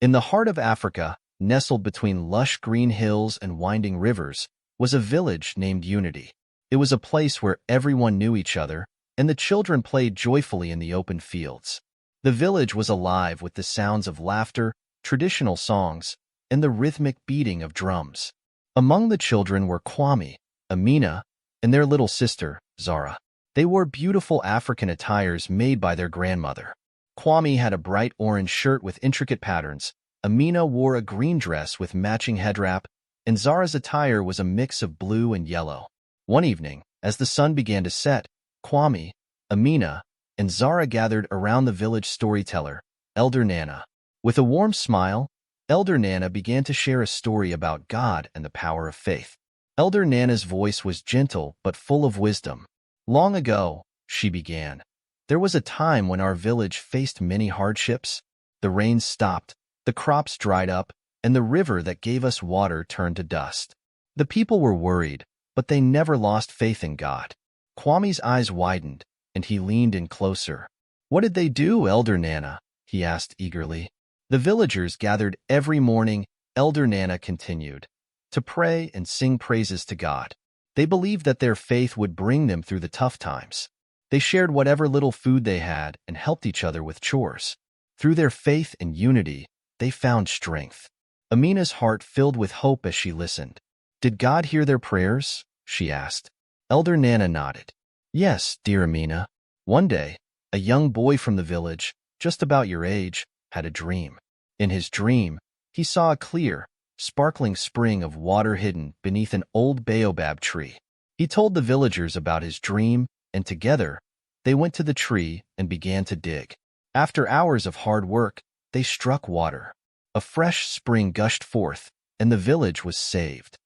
In the heart of Africa, nestled between lush green hills and winding rivers, was a village named Unity. It was a place where everyone knew each other, and the children played joyfully in the open fields. The village was alive with the sounds of laughter, traditional songs, and the rhythmic beating of drums. Among the children were Kwame, Amina, and their little sister, Zara. They wore beautiful African attires made by their grandmother. Kwame had a bright orange shirt with intricate patterns, Amina wore a green dress with matching headwrap, and Zara's attire was a mix of blue and yellow. One evening, as the sun began to set, Kwame, Amina, and Zara gathered around the village storyteller, Elder Nana. With a warm smile, Elder Nana began to share a story about God and the power of faith. Elder Nana's voice was gentle but full of wisdom. Long ago, she began, there was a time when our village faced many hardships. The rains stopped, the crops dried up, and the river that gave us water turned to dust. The people were worried, but they never lost faith in God. Kwame's eyes widened, and he leaned in closer. What did they do, Elder Nana? He asked eagerly. The villagers gathered every morning, Elder Nana continued, to pray and sing praises to God. They believed that their faith would bring them through the tough times. They shared whatever little food they had and helped each other with chores. Through their faith and unity, they found strength. Amina's heart filled with hope as she listened. Did God hear their prayers? She asked. Elder Nana nodded. Yes, dear Amina. One day, a young boy from the village, just about your age, had a dream. In his dream, he saw a clear, sparkling spring of water hidden beneath an old baobab tree. He told the villagers about his dream, and together, they went to the tree and began to dig. After hours of hard work, they struck water. A fresh spring gushed forth, and the village was saved.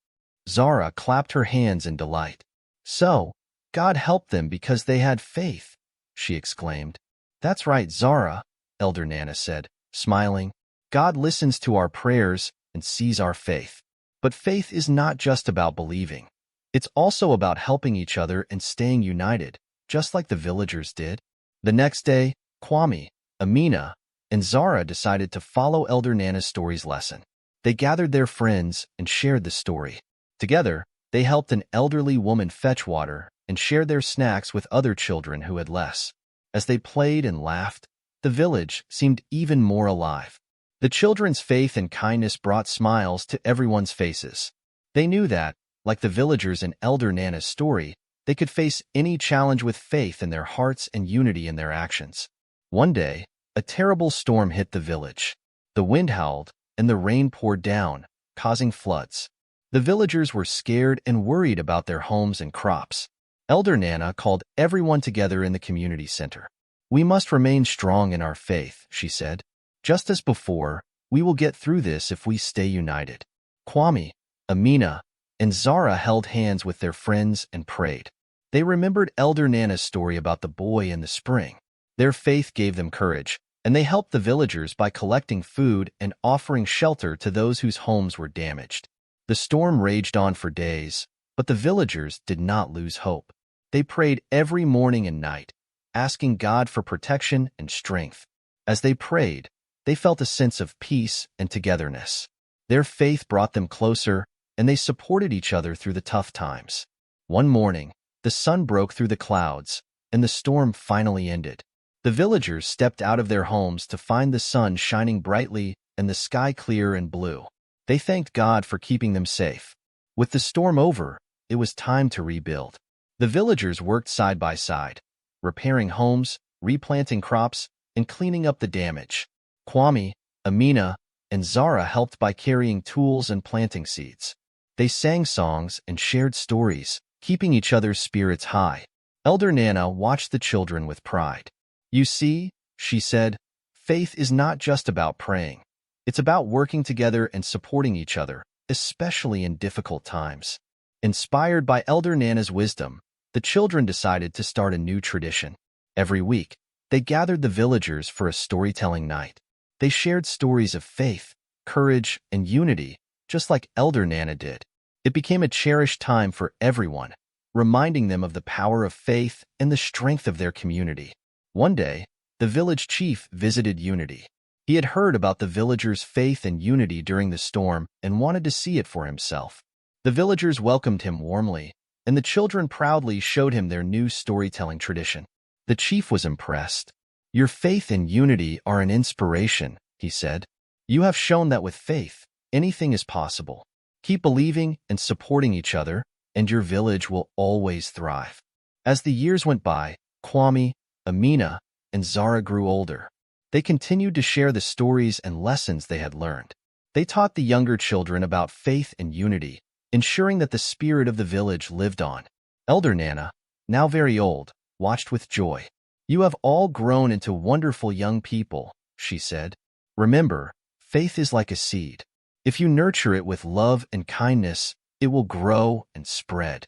Zara clapped her hands in delight. So, God helped them because they had faith, she exclaimed. That's right, Zara, Elder Nana said, smiling. God listens to our prayers and sees our faith. But faith is not just about believing. It's also about helping each other and staying united, just like the villagers did. The next day, Kwame, Amina, and Zara decided to follow Elder Nana's story's lesson. They gathered their friends and shared the story. Together, they helped an elderly woman fetch water and shared their snacks with other children who had less. As they played and laughed, the village seemed even more alive. The children's faith and kindness brought smiles to everyone's faces. They knew that, like the villagers in Elder Nana's story, they could face any challenge with faith in their hearts and unity in their actions. One day, a terrible storm hit the village. The wind howled, and the rain poured down, causing floods. The villagers were scared and worried about their homes and crops. Elder Nana called everyone together in the community center. We must remain strong in our faith, she said. Just as before, we will get through this if we stay united. Kwame, Amina, and Zara held hands with their friends and prayed. They remembered Elder Nana's story about the boy in the spring. Their faith gave them courage, and they helped the villagers by collecting food and offering shelter to those whose homes were damaged. The storm raged on for days, but the villagers did not lose hope. They prayed every morning and night, asking God for protection and strength. As they prayed, they felt a sense of peace and togetherness. Their faith brought them closer, and they supported each other through the tough times. One morning, the sun broke through the clouds, and the storm finally ended. The villagers stepped out of their homes to find the sun shining brightly and the sky clear and blue. They thanked God for keeping them safe. With the storm over, it was time to rebuild. The villagers worked side by side, repairing homes, replanting crops, and cleaning up the damage. Kwame, Amina, and Zara helped by carrying tools and planting seeds. They sang songs and shared stories, keeping each other's spirits high. Elder Nana watched the children with pride. You see, she said, faith is not just about praying. It's about working together and supporting each other, especially in difficult times. Inspired by Elder Nana's wisdom, the children decided to start a new tradition. Every week, they gathered the villagers for a storytelling night. They shared stories of faith, courage, and unity, just like Elder Nana did. It became a cherished time for everyone, reminding them of the power of faith and the strength of their community. One day, the village chief visited Unity. He had heard about the villagers' faith and unity during the storm and wanted to see it for himself. The villagers welcomed him warmly, and the children proudly showed him their new storytelling tradition. The chief was impressed. "Your faith and unity are an inspiration," he said. "You have shown that with faith, anything is possible. Keep believing and supporting each other, and your village will always thrive." As the years went by, Kwame, Amina, and Zara grew older. They continued to share the stories and lessons they had learned. They taught the younger children about faith and unity, ensuring that the spirit of the village lived on. Elder Nana, now very old, watched with joy. "You have all grown into wonderful young people," she said. "Remember, faith is like a seed. If you nurture it with love and kindness, it will grow and spread."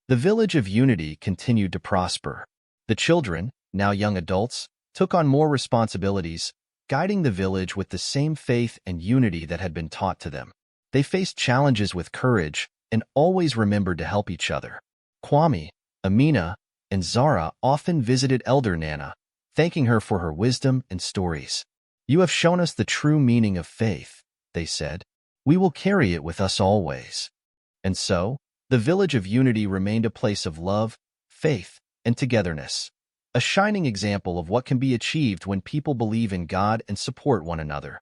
The village of Unity continued to prosper. The children, now young adults, took on more responsibilities, guiding the village with the same faith and unity that had been taught to them. They faced challenges with courage and always remembered to help each other. Kwame, Amina, and Zara often visited Elder Nana, thanking her for her wisdom and stories. "You have shown us the true meaning of faith," they said. "We will carry it with us always." And so, the village of Unity remained a place of love, faith, and togetherness, a shining example of what can be achieved when people believe in God and support one another.